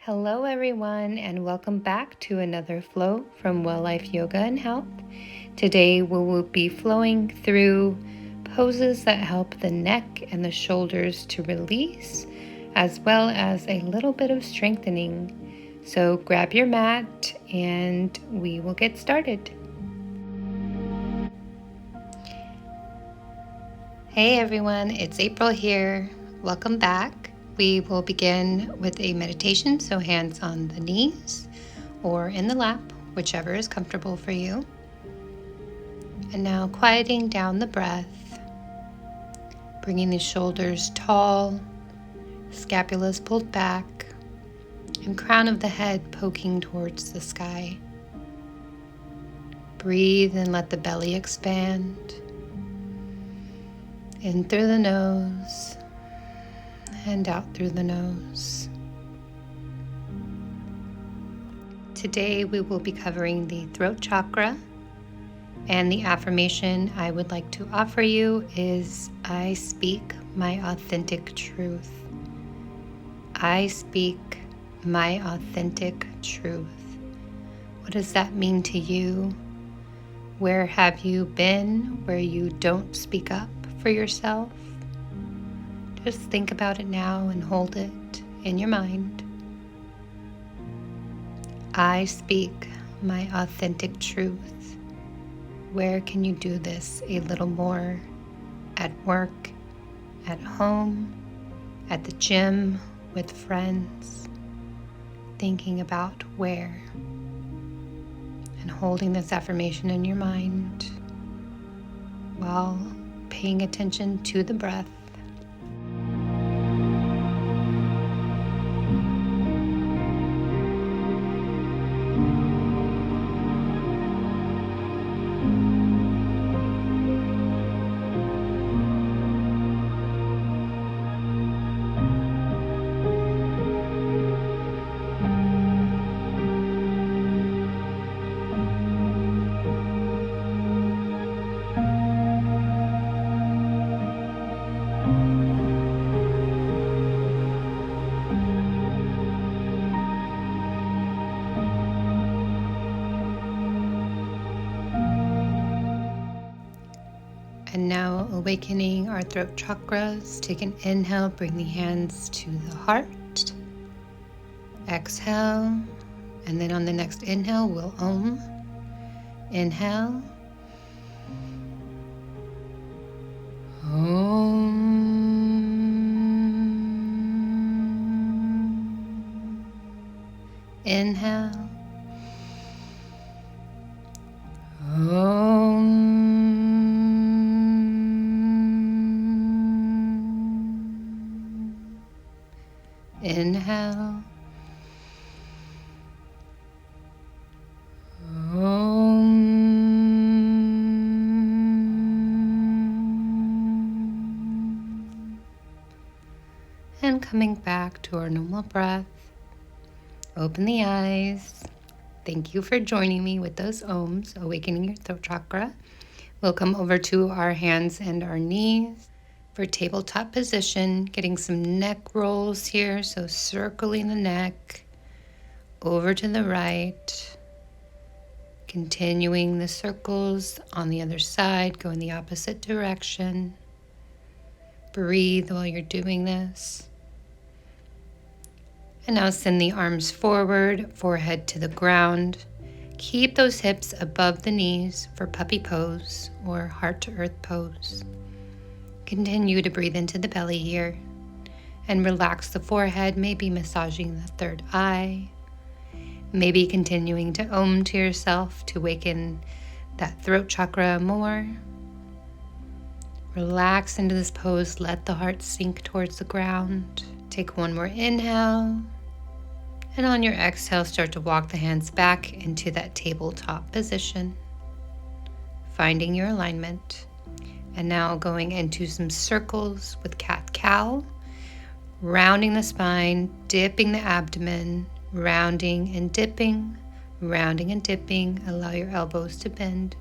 Hello, everyone, and welcome back to another flow from Well Life Yoga and Health. Today, we will be flowing through poses that help the neck and the shoulders to release, as well as a little bit of strengthening. So, grab your mat and we will get started. Hey, everyone, it's April here. Welcome back. We will begin with a meditation, so hands on the knees or in the lap, whichever is comfortable for you. And now quieting down the breath, bringing the shoulders tall, scapulas pulled back, and crown of the head poking towards the sky. Breathe and let the belly expand. In through the nose and out through the nose. Today we will be covering the throat chakra, and the affirmation I would like to offer you is, I speak my authentic truth. I speak my authentic truth. What does that mean to you? Where have you been where you don't speak up for yourself? Just think about it now and hold it in your mind. I speak my authentic truth. Where can you do this a little more? At work, at home, at the gym, with friends. Thinking about where. And holding this affirmation in your mind while paying attention to the breath. And now awakening our throat chakras. Take an inhale, bring the hands to the heart. Exhale, and then on the next inhale, we'll Om. Inhale. Om. Inhale. Om. Inhale. Om. And coming back to our normal breath, open the eyes. Thank you for joining me with those Oms, awakening your throat chakra. We'll come over to our hands and our knees for tabletop position, getting some neck rolls here. So circling the neck over to the right, continuing the circles on the other side, go in the opposite direction. Breathe while you're doing this. And now send the arms forward, forehead to the ground. Keep those hips above the knees for puppy pose or heart to earth pose. Continue to breathe into the belly here and relax the forehead, maybe massaging the third eye, maybe continuing to Om to yourself to waken that throat chakra more. Relax into this pose, let the heart sink towards the ground. Take one more inhale, and on your exhale, start to walk the hands back into that tabletop position, finding your alignment. And now going into some circles with cat-cow, rounding the spine, dipping the abdomen, rounding and dipping, rounding and dipping. Allow your elbows to bend.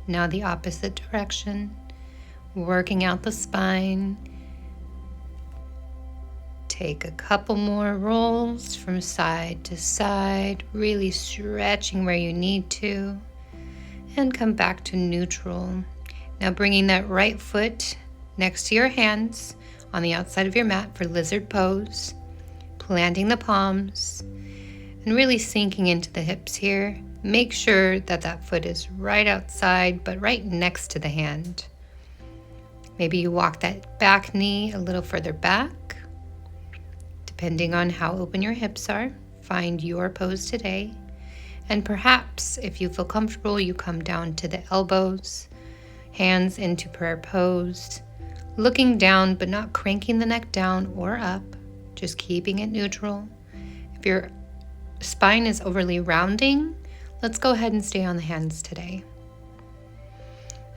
Now the opposite direction, working out the spine. Take a couple more rolls from side to side, really stretching where you need to, and come back to neutral. Now bringing that right foot next to your hands on the outside of your mat for lizard pose, planting the palms, and really sinking into the hips here. Make sure that that foot is right outside, but right next to the hand. Maybe you walk that back knee a little further back. Depending on how open your hips are, find your pose today. And perhaps, if you feel comfortable, you come down to the elbows, hands into prayer pose, looking down but not cranking the neck down or up, just keeping it neutral. If your spine is overly rounding, let's go ahead and stay on the hands today.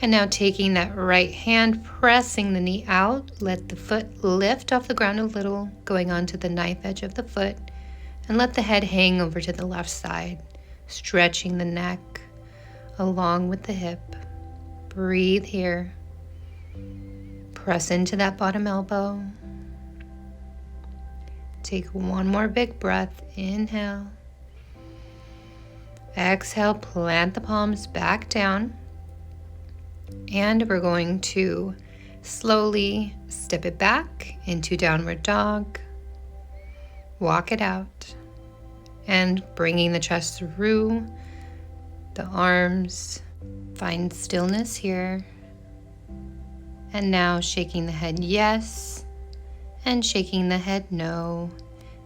And now taking that right hand, pressing the knee out, let the foot lift off the ground a little, going onto the knife edge of the foot, and let the head hang over to the left side, stretching the neck along with the hip. Breathe here. Press into that bottom elbow. Take one more big breath. Inhale. Exhale, plant the palms back down. And we're going to slowly step it back into downward dog. Walk it out. And bringing the chest through the arms. Find stillness here. And now shaking the head yes. And shaking the head no.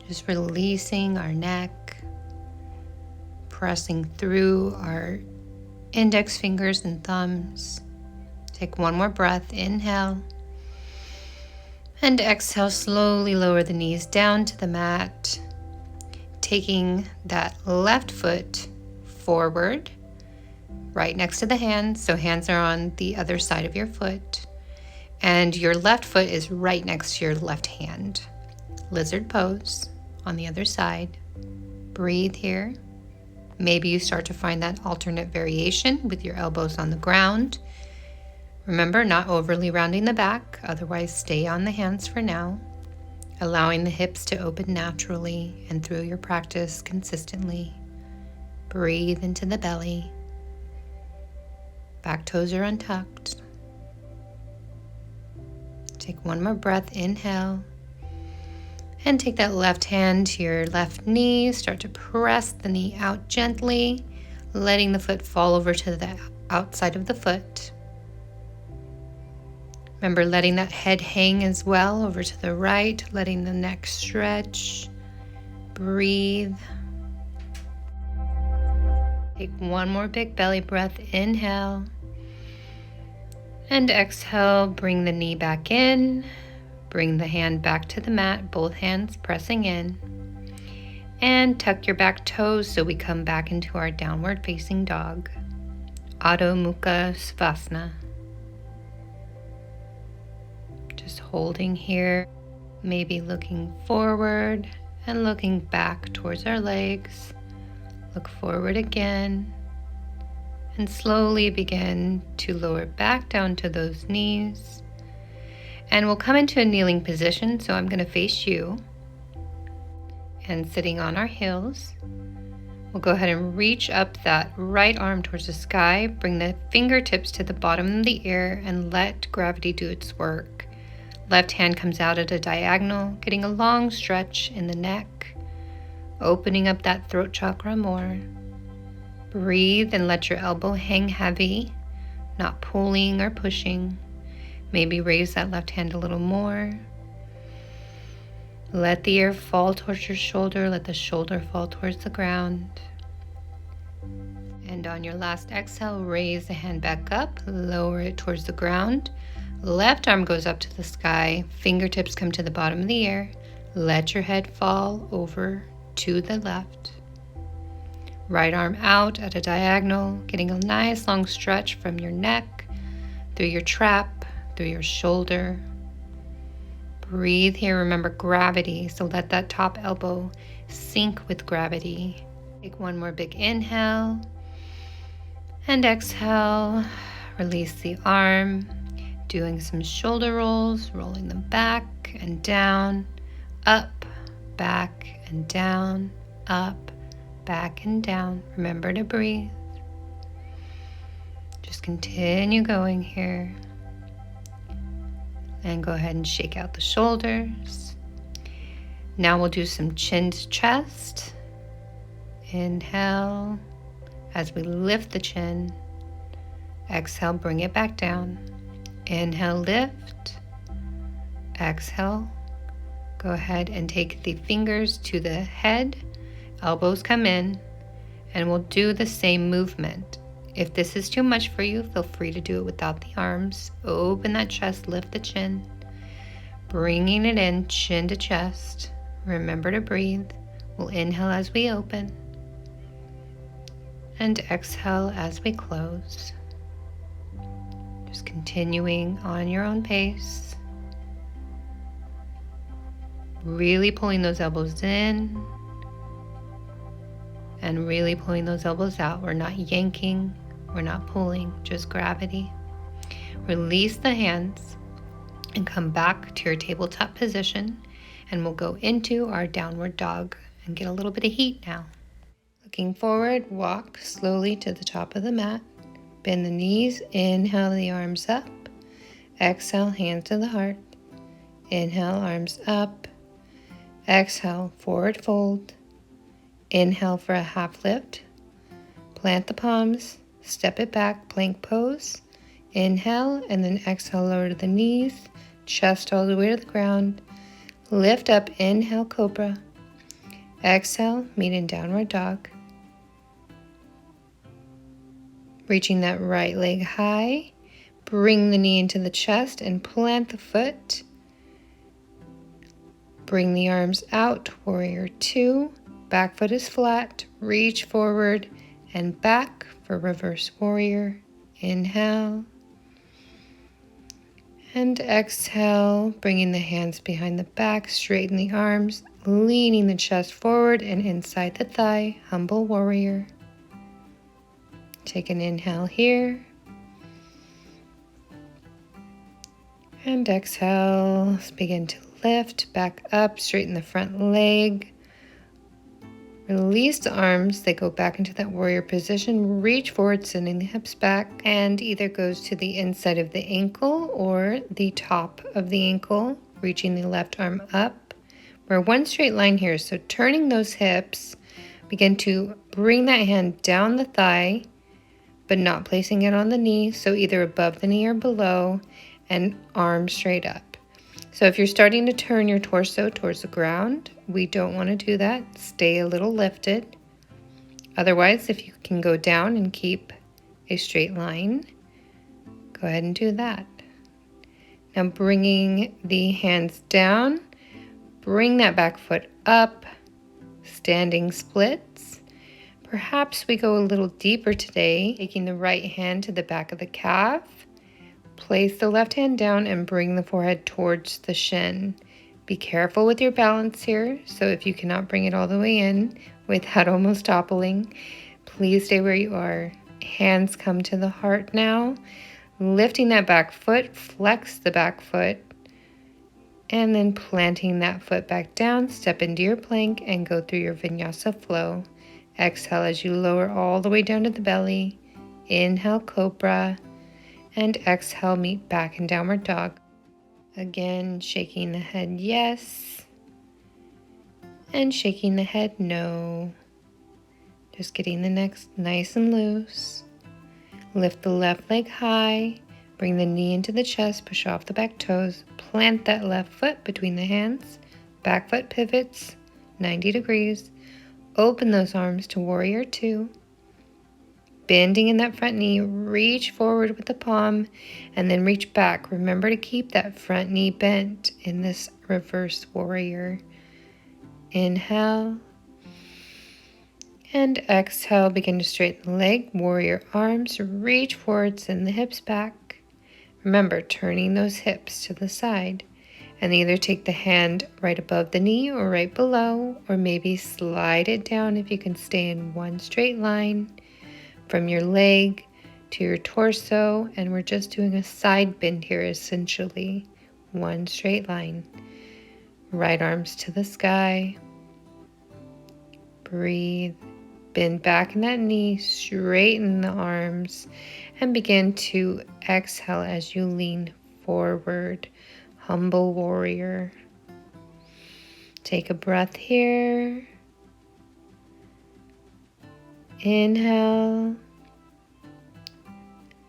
Just releasing our neck. Pressing through our index fingers and thumbs. Take one more breath, inhale, and exhale, slowly lower the knees down to the mat, taking that left foot forward, right next to the hands, so hands are on the other side of your foot, and your left foot is right next to your left hand. Lizard pose on the other side. Breathe here. Maybe you start to find that alternate variation with your elbows on the ground. Remember, not overly rounding the back, otherwise stay on the hands for now, allowing the hips to open naturally and through your practice consistently. Breathe into the belly. Back toes are untucked. Take one more breath, inhale, and take that left hand to your left knee. Start to press the knee out gently, letting the foot fall over to the outside of the foot. Remember letting that head hang as well over to the right, letting the neck stretch. Breathe. Take one more big belly breath. Inhale. And exhale, bring the knee back in. Bring the hand back to the mat, both hands pressing in. And tuck your back toes so we come back into our downward facing dog. Adho Mukha Savasana. Just holding here, maybe looking forward and looking back towards our legs. Look forward again and slowly begin to lower back down to those knees. And we'll come into a kneeling position, so I'm going to face you. And sitting on our heels, we'll go ahead and reach up that right arm towards the sky, bring the fingertips to the bottom of the ear and let gravity do its work. Left hand comes out at a diagonal, getting a long stretch in the neck, opening up that throat chakra more. Breathe and let your elbow hang heavy, not pulling or pushing. Maybe raise that left hand a little more. Let the ear fall towards your shoulder, let the shoulder fall towards the ground. And on your last exhale, raise the hand back up, lower it towards the ground. Left arm goes up to the sky, fingertips come to the bottom of the ear. Let your head fall over to the left. Right arm out at a diagonal, getting a nice long stretch from your neck, through your trap, through your shoulder. Breathe here, remember gravity, so let that top elbow sink with gravity. Take one more big inhale, and exhale, release the arm. Doing some shoulder rolls, rolling them back and down, up, back and down, up, back and down. Remember to breathe. Just continue going here. And go ahead and shake out the shoulders. Now we'll do some chin to chest. Inhale as we lift the chin. Exhale, bring it back down. Inhale, lift. Exhale. Go ahead and take the fingers to the head. Elbows come in. And we'll do the same movement. If this is too much for you, feel free to do it without the arms. Open that chest, lift the chin. Bringing it in, chin to chest. Remember to breathe. We'll inhale as we open. And exhale as we close. Just continuing on your own pace. Really pulling those elbows in. And really pulling those elbows out. We're not yanking. We're not pulling, just gravity. Release the hands and come back to your tabletop position, and we'll go into our downward dog and get a little bit of heat now. Looking forward, walk slowly to the top of the mat. Bend the knees, inhale the arms up. Exhale, hands to the heart. Inhale, arms up. Exhale, forward fold. Inhale for a half lift. Plant the palms. Step it back, plank pose. Inhale, and then exhale, lower to the knees, chest all the way to the ground. Lift up, inhale, cobra. Exhale, meet in downward dog. Reaching that right leg high. Bring the knee into the chest and plant the foot. Bring the arms out, warrior two. Back foot is flat. Reach forward and back for reverse warrior. Inhale. And exhale, bringing the hands behind the back, straighten the arms, leaning the chest forward and inside the thigh, humble warrior. Take an inhale here. And exhale, begin to lift, back up, straighten the front leg. Release the arms, they go back into that warrior position. Reach forward, sending the hips back, and either goes to the inside of the ankle or the top of the ankle, reaching the left arm up. We're one straight line here, so turning those hips, begin to bring that hand down the thigh, but not placing it on the knee, so either above the knee or below, and arms straight up. So if you're starting to turn your torso towards the ground, we don't want to do that. Stay a little lifted. Otherwise, if you can go down and keep a straight line, go ahead and do that. Now bringing the hands down, bring that back foot up, standing splits. Perhaps we go a little deeper today, taking the right hand to the back of the calf. Place the left hand down and bring the forehead towards the shin. Be careful with your balance here, so if you cannot bring it all the way in without almost toppling, please stay where you are. Hands come to the heart now. Lifting that back foot, flex the back foot, and then planting that foot back down, step into your plank and go through your vinyasa flow. Exhale as you lower all the way down to the belly. Inhale, cobra. And exhale, meet back in downward dog. Again, shaking the head yes. And shaking the head no. Just getting the neck nice and loose. Lift the left leg high. Bring the knee into the chest. Push off the back toes. Plant that left foot between the hands. Back foot pivots 90 degrees. Open those arms to warrior two. Bending in that front knee, reach forward with the palm and then reach back. Remember to keep that front knee bent in this reverse warrior. Inhale and exhale. Begin to straighten the leg, warrior arms, reach forward, send the hips back. Remember, turning those hips to the side and either take the hand right above the knee or right below, or maybe slide it down if you can stay in one straight line from your leg to your torso, and we're just doing a side bend here, essentially one straight line. Right arms to the sky. Breathe. Bend back in that knee, straighten the arms, and begin to exhale as you lean forward. Humble warrior. Take a breath here. Inhale.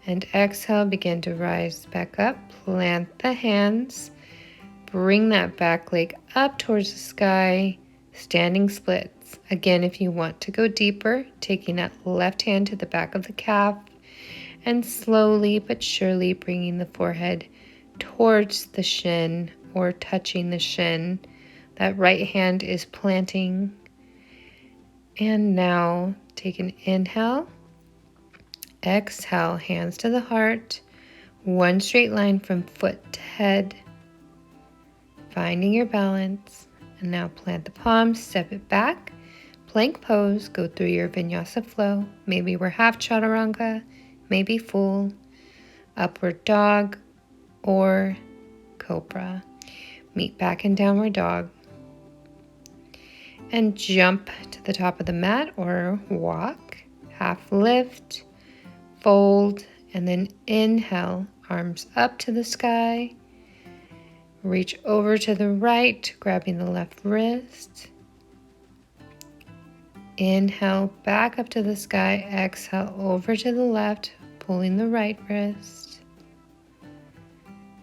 And exhale, begin to rise back up. Plant the hands. Bring that back leg up towards the sky. Standing splits. Again, if you want to go deeper, taking that left hand to the back of the calf and slowly but surely bringing the forehead towards the shin or touching the shin. That right hand is planting. And now take an inhale. Exhale, hands to the heart. One straight line from foot to head. Finding your balance. And now plant the palms, step it back. Plank pose, go through your vinyasa flow. Maybe we're half chaturanga, maybe full. Upward dog or cobra. Meet back in downward dog. And jump to the top of the mat or walk. Half lift, fold, and then inhale. Arms up to the sky. Reach over to the right, grabbing the left wrist. Inhale, back up to the sky. Exhale, over to the left, pulling the right wrist.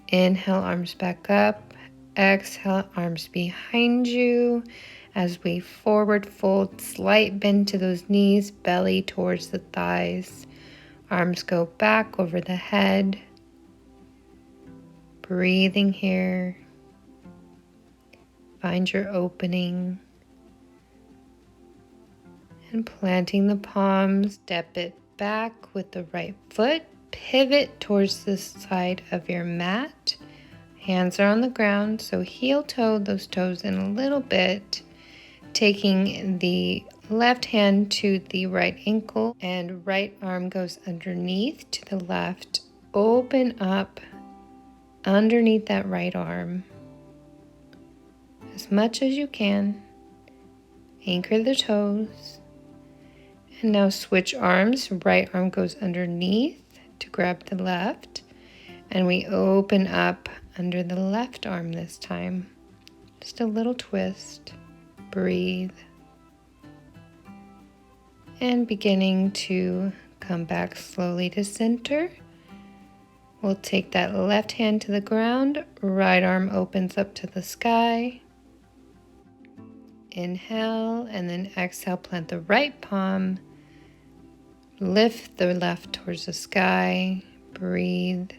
Inhale, arms back up. Exhale, arms behind you. As we forward fold, slight bend to those knees, belly towards the thighs. Arms go back over the head. Breathing here. Find your opening. And planting the palms, step it back with the right foot. Pivot towards the side of your mat. Hands are on the ground, so heel toe those toes in a little bit. Taking the left hand to the right ankle and right arm goes underneath to the left. Open up underneath that right arm as much as you can. Anchor the toes. And now switch arms. Right arm goes underneath to grab the left. And we open up under the left arm this time. Just a little twist. Breathe. And beginning to come back slowly to center. We'll take that left hand to the ground. Right arm opens up to the sky. Inhale and then exhale, plant the right palm. Lift the left towards the sky. Breathe.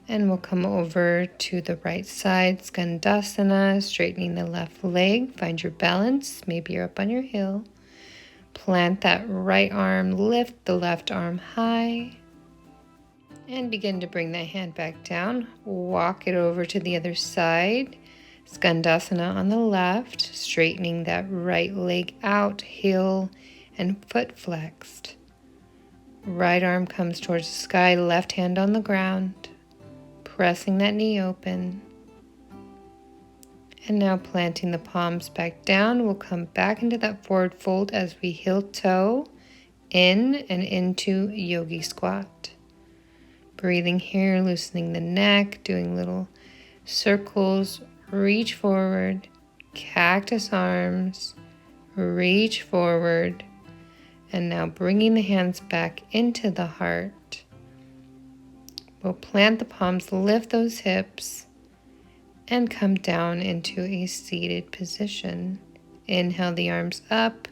And we'll come over to the right side, Skandasana, straightening the left leg. Find your balance. Maybe you're up on your heel. Plant that right arm, lift the left arm high. And begin to bring that hand back down. Walk it over to the other side. Skandasana on the left, straightening that right leg out, heel and foot flexed. Right arm comes towards the sky, left hand on the ground. Pressing that knee open. And now planting the palms back down, we'll come back into that forward fold as we heel toe in and into yogi squat. Breathing here, loosening the neck, doing little circles, reach forward, cactus arms, reach forward, and now bringing the hands back into the heart. We'll plant the palms, lift those hips, and come down into a seated position. Inhale the arms up,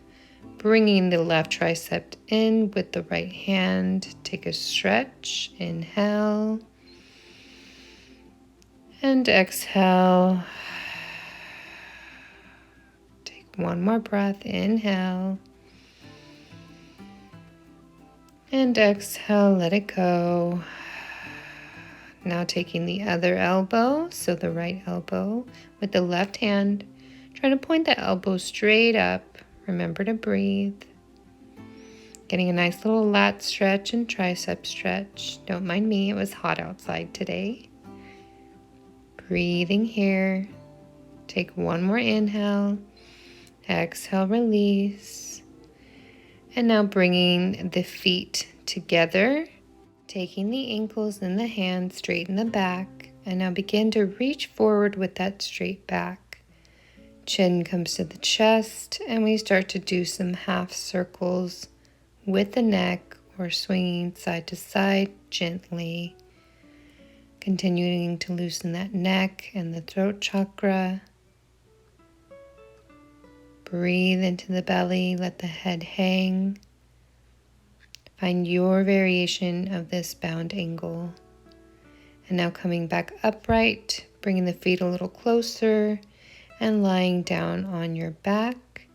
bringing the left tricep in with the right hand. Take a stretch. Inhale. And exhale. Take one more breath. Inhale. And exhale, let it go. Now taking the other elbow, so the right elbow with the left hand. Try to point the elbow straight up. Remember to breathe. Getting a nice little lat stretch and tricep stretch. Don't mind me, it was hot outside today. Breathing here. Take one more inhale. Exhale, release. And now bringing the feet together, taking the ankles and the hands, straighten the back. And now begin to reach forward with that straight back. Chin comes to the chest, and we start to do some half circles with the neck or swinging side to side gently. Continuing to loosen that neck and the throat chakra. Breathe into the belly, let the head hang. Find your variation of this bound angle. And now coming back upright, bringing the feet a little closer and lying down on your back.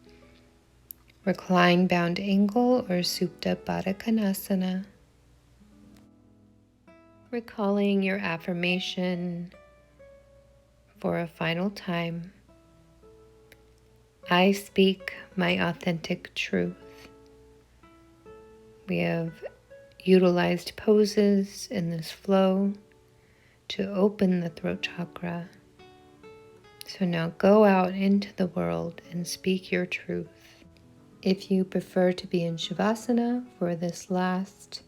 Recline bound angle or Supta Baddha Konasana. Recalling your affirmation for a final time. I speak my authentic truth. We have utilized poses in this flow to open the throat chakra. So now go out into the world and speak your truth. If you prefer to be in Shavasana for this last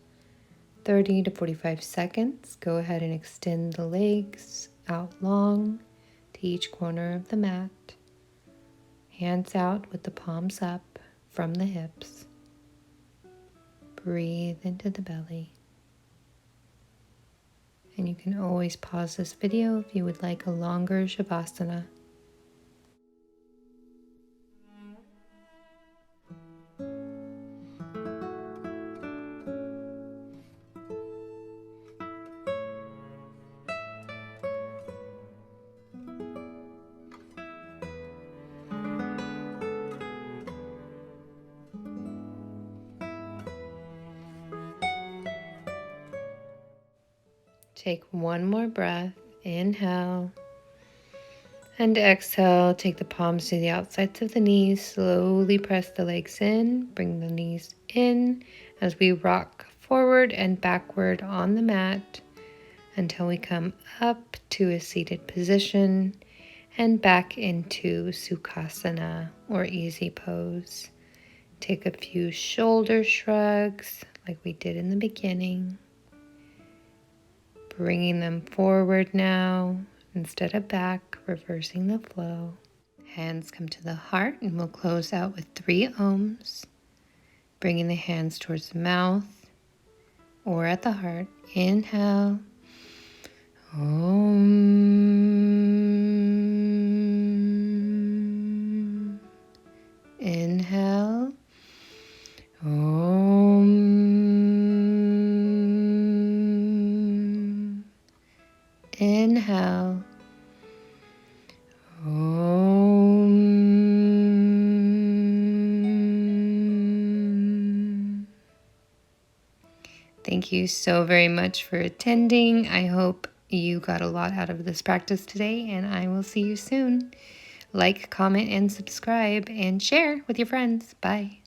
30 to 45 seconds, go ahead and extend the legs out long to each corner of the mat. Hands out with the palms up from the hips. Breathe into the belly. And you can always pause this video if you would like a longer Shavasana. Take one more breath. Inhale. And exhale. Take the palms to the outsides of the knees. Slowly press the legs in. Bring the knees in as we rock forward and backward on the mat until we come up to a seated position and back into Sukhasana or easy pose. Take a few shoulder shrugs like we did in the beginning. Bringing them forward now instead of back, reversing the flow. Hands come to the heart and we'll close out with 3 Oms. Bringing the hands towards the mouth or at the heart. Inhale. Om. Inhale. Om. Inhale. Om. Thank you so very much for attending. I hope you got a lot out of this practice today, and I will see you soon. Like, comment, and subscribe, and share with your friends. Bye.